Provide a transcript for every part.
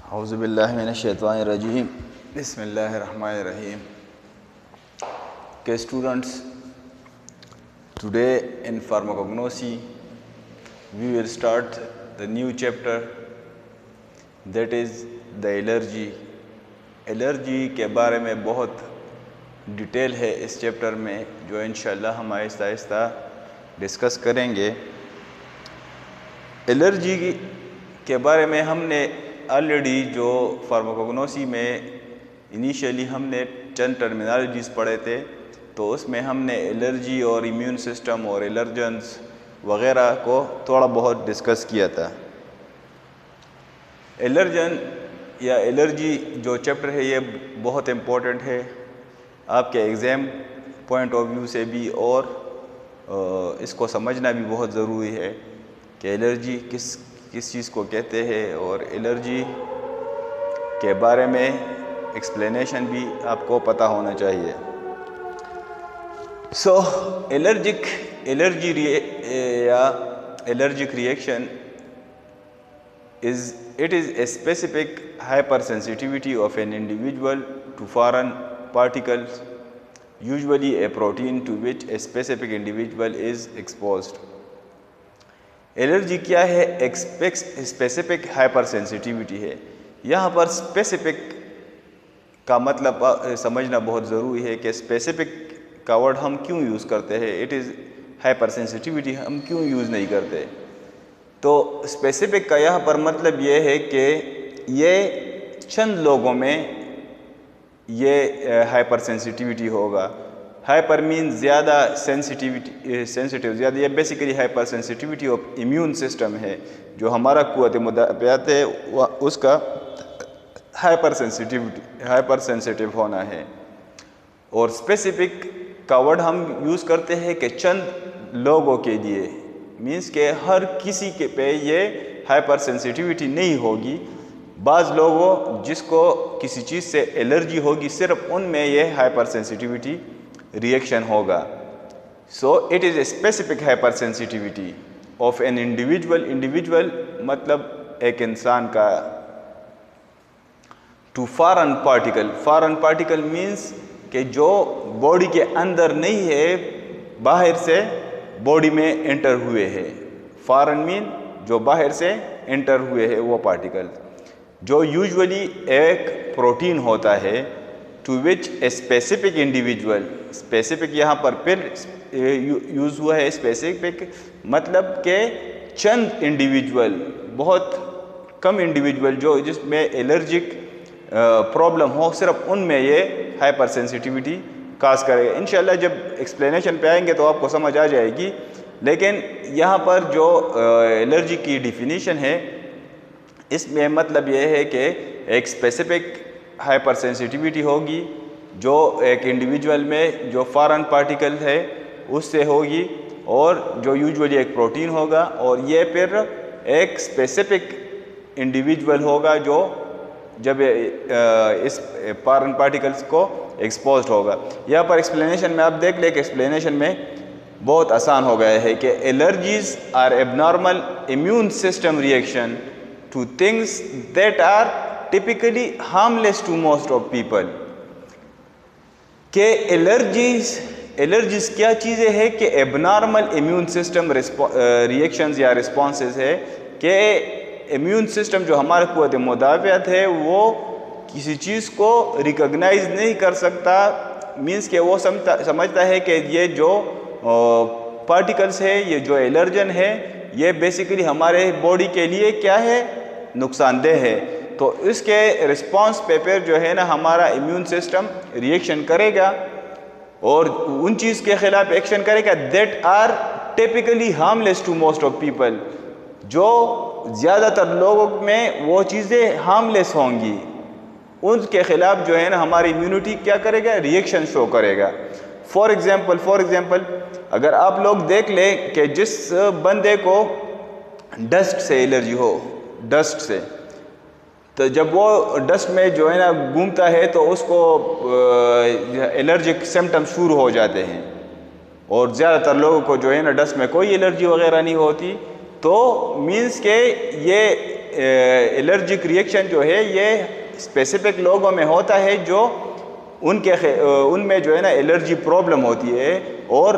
औज़ुबिल्लाहिमिनश्शैतानिर्रजीम बिस्मिल्लाहिर्रहमानिर्रहीम। Okay, students, today in pharmacognosy we will start the new chapter, that is the allergy. Allergy के बारे में बहुत detail है इस चैप्टर में, जो इंशाअल्लाह हम आहिस्ता आहिस्ता डिस्कस करेंगे। एलर्जी के बारे में हमने ऑलरेडी जो फार्माकोग्नोसी में इनिशियली हमने चंद टर्मिनोलॉजीज़ पढ़े थे, तो उसमें हमने एलर्जी और इम्यून सिस्टम और एलर्जेंस वग़ैरह को थोड़ा बहुत डिस्कस किया था। एलर्जन या एलर्जी जो चैप्टर है ये बहुत इम्पोर्टेंट है आपके एग्ज़ाम पॉइंट ऑफ व्यू से भी, और इसको समझना भी बहुत ज़रूरी है कि एलर्जी किस चीज़ को कहते हैं, और एलर्जी के बारे में एक्सप्लेनेशन भी आपको पता होना चाहिए। Allergic reaction is a specific hypersensitivity of an individual to foreign particles, usually a protein to which a specific individual is exposed. Allergy क्या है? एक स्पेसिफिक हाइपर सेंसिटिविटी है। यहाँ पर स्पेसिफिक का मतलब समझना बहुत ज़रूरी है कि स्पेसिफिक का वर्ड हम क्यों यूज़ करते हैं, इट इज़ हाइपर सेंसिटिविटी हम क्यों यूज़ नहीं करते। तो स्पेसिफिक का यहाँ पर मतलब ये है कि ये चंद लोगों में ये हाइपर सेंसिटिविटी होगा। हाइपर मीन ज़्यादा सेंसिटिव ज़्यादा, ये basically hyper sensitivity of immune system है, जो हमारा क़ुव्वत मुदाफ़ियत है उसका हाइपर सेंसिटिव होना है। और स्पेसिफिक का वर्ड हम यूज़ करते हैं कि चंद लोगों के लिए, मीन्स के हर किसी के पे ये हाइपर सेंसिटिविटी नहीं होगी। बाज़ लोगों जिसको किसी चीज़ से एलर्जी होगी, सिर्फ उनमें ये हाइपर सेंसिटिविटी रिएक्शन होगा। So it is a specific hyper sensitivity of an individual मतलब एक इंसान का, टू फॉरेन पार्टिकल मीन्स कि जो बॉडी के अंदर नहीं है, बाहर से बॉडी में एंटर हुए हैं। फॉरेन मीन जो बाहर से एंटर हुए हैं वो पार्टिकल, जो यूजुअली एक प्रोटीन होता है, to which a specific individual, specific यहाँ पर फिर यूज़ हुआ है। स्पेसिफिक मतलब के चंद इंडिविजुअल, बहुत कम इंडिविजुअल जो जिसमें एलर्जिक प्रॉब्लम हो, सिर्फ उनमें ये हाइपर सेंसिटिविटी काज करेगा। इंशाल्लाह जब एक्सप्लेनेशन पे आएंगे तो आपको समझ आ जाएगी। लेकिन यहाँ पर जो एलर्जी की डिफिनीशन है, इसमें मतलब ये है कि एक स्पेसिफिक हाइपर सेंसिटिविटी होगी जो एक इंडिविजुअल में जो फॉरेन पार्टिकल है उससे होगी, और जो यूजुअली एक प्रोटीन होगा, और ये फिर एक स्पेसिफिक इंडिविजुअल होगा जो जब इस फॉरेन पार्टिकल्स को एक्सपोज्ड होगा। यहाँ पर एक्सप्लेनेशन में आप देख लें कि एक्सप्लेनेशन में बहुत आसान हो गया है कि allergies are abnormal immune system reaction to things that are typically harmless to most of people. के एलर्जीज क्या चीज़ें हैं कि एबनॉर्मल इम्यून सिस्टम रिएक्शंस या रिस्पॉन्सेज है, कि इम्यून सिस्टम जो हमारे क़ुव्वत मुदाफ़ियत है वो किसी चीज़ को रिकॉग्नाइज नहीं कर सकता। मीन्स के वो समझता है कि ये जो पार्टिकल्स है, ये जो एलर्जन है, ये बेसिकली हमारे बॉडी के लिए क्या है, नुकसानदेह है। तो इसके रिस्पांस पे फिर जो है ना हमारा इम्यून सिस्टम रिएक्शन करेगा और उन चीज़ के ख़िलाफ़ एक्शन करेगा that are typically harmless to most of people, जो ज़्यादातर लोगों में वो चीज़ें हार्मलेस होंगी, उनके ख़िलाफ़ जो है ना हमारी इम्यूनिटी क्या करेगा, रिएक्शन शो करेगा। फॉर एग्ज़ाम्पल अगर आप लोग देख लें कि जिस बंदे को डस्ट से एलर्जी हो, डस्ट से, तो जब वो डस्ट में जो है ना घूमता है तो उसको एलर्जिक सिम्टम्स शुरू हो जाते हैं, और ज़्यादातर लोगों को जो है ना डस्ट में कोई एलर्जी वगैरह नहीं होती। तो मीन्स के ये एलर्जिक रिएक्शन जो है ये स्पेसिफिक लोगों में होता है जो उनमें जो है ना एलर्जी प्रॉब्लम होती है, और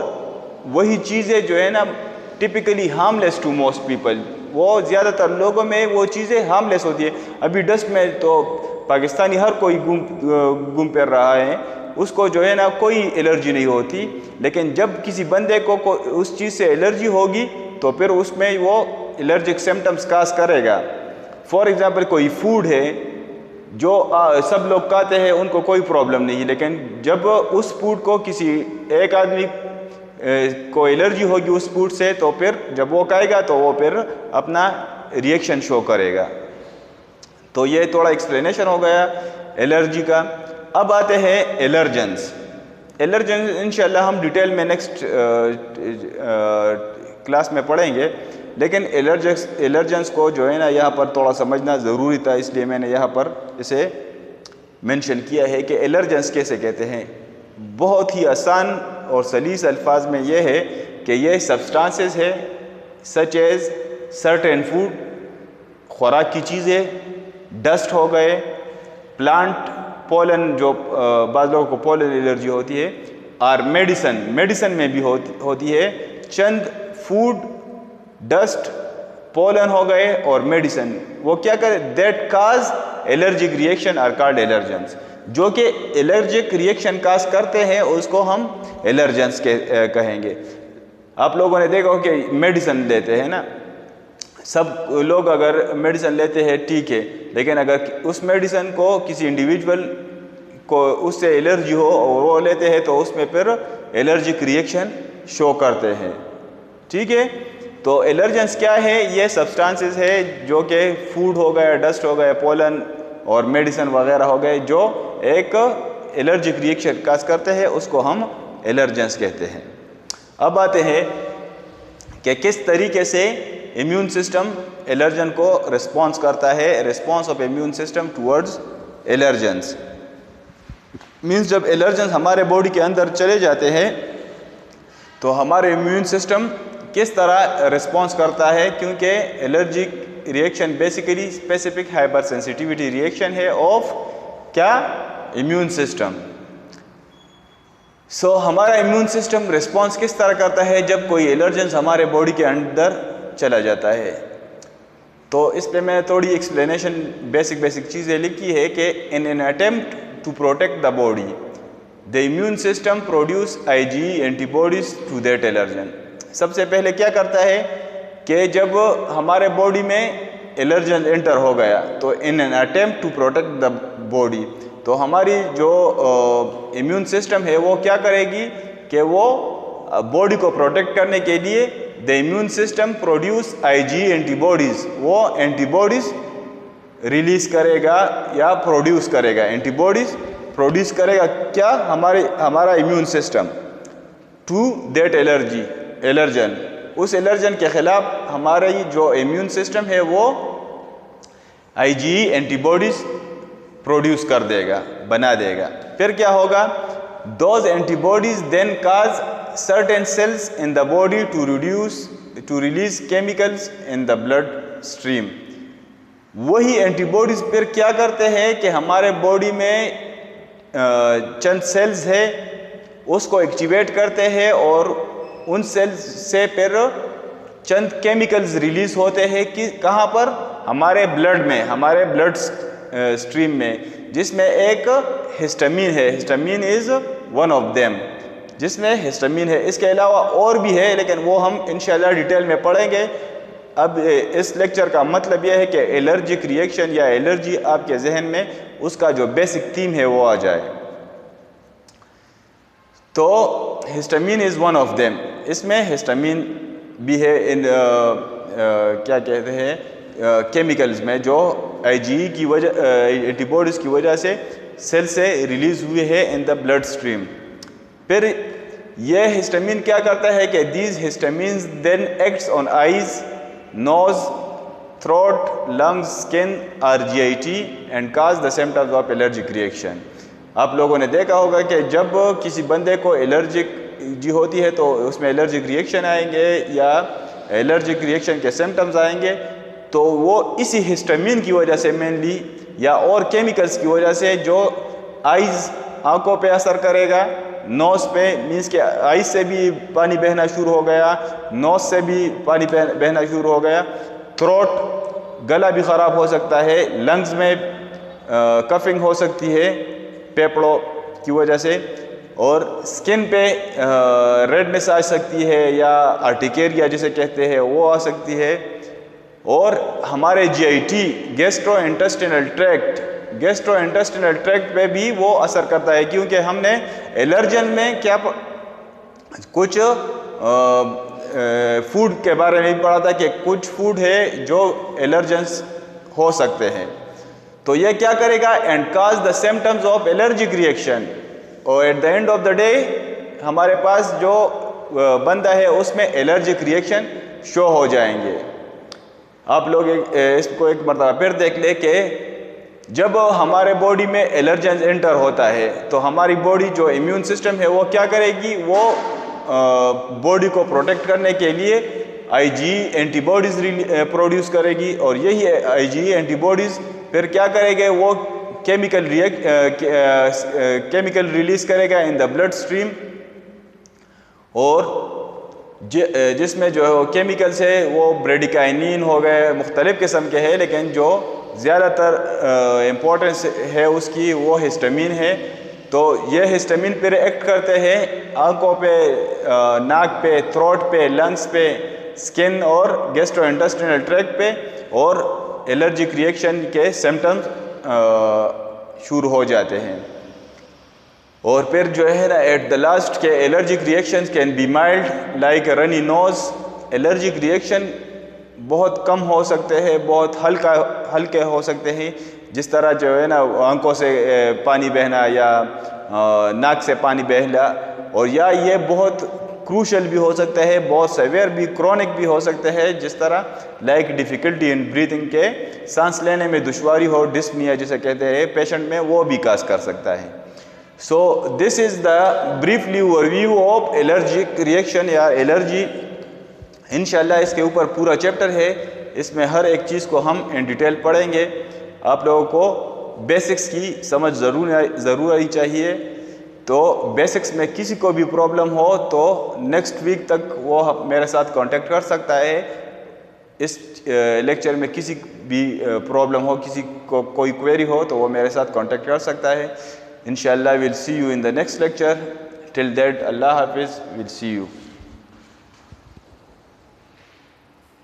वही चीज़ें जो है ना typically harmless to most people, वो ज़्यादातर लोगों में वो चीज़ें हार्मलेस होती है। अभी डस्ट में तो पाकिस्तानी हर कोई घूम फिर रहा है, उसको जो है ना कोई एलर्जी नहीं होती, लेकिन जब किसी बंदे को उस चीज़ से एलर्जी होगी तो फिर उसमें वो एलर्जिक सिम्टम्स काज करेगा। फॉर एग्ज़ाम्पल कोई फूड है जो सब लोग खाते हैं, उनको कोई प्रॉब्लम नहीं, लेकिन जब उस फूड को किसी एक आदमी को एलर्जी होगी उस फूड से, तो फिर जब वो खाएगा तो वो फिर अपना रिएक्शन शो करेगा। तो ये थोड़ा एक्सप्लेनेशन हो गया एलर्जी का। अब आते हैं एलर्जेंस। एलर्जेंस इंशाल्लाह हम डिटेल में नेक्स्ट क्लास में पढ़ेंगे, लेकिन एलर्जेंस को जो है ना यहाँ पर थोड़ा समझना ज़रूरी था, इसलिए मैंने यहाँ पर इसे मेंशन किया है कि एलर्जेंस कैसे कहते हैं। बहुत ही आसान और सलीस अल्फाज में यह है कि ये सब्सटेंसेस है सच एज सर्टेन फूड, खुराक की चीज़ें, डस्ट हो गए, प्लांट पोलन, जो बाज़ लोगों को पोलन एलर्जी होती है, और मेडिसन में भी होती है। चंद फूड, डस्ट, पोलन हो गए और मेडिसन, वो क्या करे, that cause allergic reaction are called allergens. जो कि एलर्जिक रिएक्शन काज करते हैं उसको हम एलर्जेंस कहेंगे। आप लोगों ने देखा हो कि मेडिसन लेते हैं ना, सब लोग अगर मेडिसन लेते हैं ठीक है, लेकिन अगर उस मेडिसन को किसी इंडिविजुअल को उससे एलर्जी हो और वो लेते हैं तो उसमें फिर एलर्जिक रिएक्शन शो करते हैं। ठीक है, तो एलर्जेंस क्या है, ये सब्सटेंसेस है जो कि फूड हो गया, डस्ट हो गया, पोलन और मेडिसन वगैरह हो गए, जो एक एलर्जिक रिएक्शन काज करते हैं, उसको हम एलर्जेंस कहते हैं। अब आते हैं कि किस तरीके से इम्यून सिस्टम एलर्जन को रिस्पॉन्स करता है। Response of immune system towards allergens means जब एलर्जेंस हमारे बॉडी के अंदर चले जाते हैं तो हमारे इम्यून सिस्टम किस तरह रिस्पॉन्स करता है, क्योंकि allergic reaction basically specific hyper sensitivity reaction है ऑफ क्या, इम्यून सिस्टम। सो हमारा इम्यून सिस्टम रिस्पॉन्स किस तरह करता है जब कोई एलर्जेंस हमारे बॉडी के अंदर चला जाता है। तो इस पे मैं थोड़ी एक्सप्लेनेशन बेसिक चीज़ें लिखी है कि in an attempt to protect the body the immune system produce IgE antibodies to that allergen. सबसे पहले क्या करता है कि जब हमारे बॉडी में एलर्जन एंटर हो गया तो in an attempt to protect the body, तो हमारी जो इम्यून सिस्टम है वो क्या करेगी कि वो बॉडी को प्रोटेक्ट करने के लिए the immune system produce IgE antibodies, वो एंटीबॉडीज़ रिलीज करेगा या प्रोड्यूस करेगा, एंटीबॉडीज़ प्रोड्यूस करेगा क्या, हमारा immune system to that allergen, उस एलर्जन के ख़िलाफ़ हमारी जो इम्यून सिस्टम है वो IgE एंटीबॉडीज़ प्रोड्यूस कर देगा, बना देगा। फिर क्या होगा, those antibodies then cause certain cells in the body to release chemicals in the blood stream। वही एंटीबॉडीज फिर क्या करते हैं कि हमारे बॉडी में चंद सेल्स है उसको एक्टिवेट करते हैं और उन सेल्स से फिर चंद केमिकल्स रिलीज होते हैं कि कहाँ पर, हमारे ब्लड में, हमारे ब्लड स्ट्रीम में, जिसमें एक हिस्टामिन है, histamine is one of them, जिसमें हिस्टामिन है। इसके अलावा और भी है लेकिन वो हम इंशाल्लाह डिटेल में पढ़ेंगे। अब इस लेक्चर का मतलब यह है कि एलर्जिक रिएक्शन या एलर्जी आपके जहन में उसका जो बेसिक थीम है वो आ जाए। तो histamine is one of them, इसमें हिस्टामिन भी है इन क्या कहते हैं केमिकल्स में, जो IgE की वजह, एंटीबॉडीज़ की वजह से सेल से रिलीज़ हुए हैं इन द ब्लड स्ट्रीम। फिर यह हिस्टामिन क्या करता है कि these histamines then acts on eyes, nose, throat, lungs, skin और GIT and cause the symptoms of allergic reaction. आप लोगों ने देखा होगा कि जब किसी बंदे को एलर्जिक जी होती है तो उसमें एलर्जिक रिएक्शन आएंगे या एलर्जिक रिएक्शन के सिम्टम्स आएंगे। तो वो इसी हिस्टामिन की वजह से मेनली या और केमिकल्स की वजह से जो आइज़ आंखों पे असर करेगा, नोज़ पे मीन्स के आइज़ से भी पानी बहना शुरू हो गया, नोज़ से भी पानी बहना शुरू हो गया, थ्रोट गला भी ख़राब हो सकता है, लंग्स में कफिंग हो सकती है फेफड़ों की वजह से, और स्किन पे रेडनेस आ सकती है या आर्टिकेरिया जिसे कहते हैं वो आ सकती है। और हमारे जीआईटी गैस्ट्रोइंटेस्टिनल ट्रैक्ट पे भी वो असर करता है, क्योंकि हमने एलर्जन में क्या कुछ फूड के बारे में भी पढ़ा था कि कुछ फूड है जो एलर्जेंस हो सकते हैं। तो ये क्या करेगा, and cause the symptoms of allergic reaction, और at the end of the day हमारे पास जो बंदा है उसमें एलर्जिक रिएक्शन शो हो जाएंगे। आप लोग इसको एक मरतबा फिर देख ले कि जब हमारे बॉडी में एलर्जन एंटर होता है तो हमारी बॉडी जो इम्यून सिस्टम है वो क्या करेगी, वो बॉडी को प्रोटेक्ट करने के लिए आईजी एंटीबॉडीज़ प्रोड्यूस करेगी, और यही आईजी एंटीबॉडीज़ फिर क्या करेंगे, वो केमिकल रिलीज़ करेगा इन द ब्लड स्ट्रीम, और जिसमें जो केमिकल्स है वो ब्रेडिकाइनिन हो गए, मुख्तलिफ़ किस्म के हैं, लेकिन जो ज़्यादातर इम्पोर्टेंस है उसकी वो हिस्टामिन है। तो ये हिस्टामिन पर एक्ट करते हैं आंखों पे, नाक पे, थ्रोट पे, लंग्स पे, स्किन और गैस्ट्रोइंटेस्टिनल ट्रैक्ट पे, और एलर्जिक रिएक्शन के सिम्टम्स शुरू हो जाते हैं। और फिर जो है ना एट द लास्ट के allergic reactions can be mild like runny nose. Allergic reaction बहुत कम हो सकते हैं, बहुत हल्के हो सकते हैं, जिस तरह जो है ना आंखों से पानी बहना या नाक से पानी बहना, और या ये बहुत क्रूशल भी हो सकता है, बहुत सेवियर भी, क्रोनिक भी हो सकते हैं, जिस तरह लाइक डिफ़िकल्टी इन ब्रीथिंग के सांस लेने में दुश्वारी हो, डिस्निया जिसे कहते हैं पेशेंट में, वो भी काज कर सकता है। So this is the briefly overview of allergic reaction या एलर्जी। इंशाल्लाह इसके ऊपर पूरा चैप्टर है, इसमें हर एक चीज़ को हम इन डिटेल पढ़ेंगे। आप लोगों को बेसिक्स की समझ ज़रूर आनी चाहिए। तो बेसिक्स में किसी को भी प्रॉब्लम हो तो नेक्स्ट वीक तक वो मेरे साथ कांटेक्ट कर सकता है। इस लेक्चर में किसी भी प्रॉब्लम हो, किसी को कोई क्वेरी हो तो वो मेरे साथ कांटेक्ट कर सकता है। इंशाल्लाह will see you in the next lecture. Till that अल्लाह हाफिज़, विल सी यू।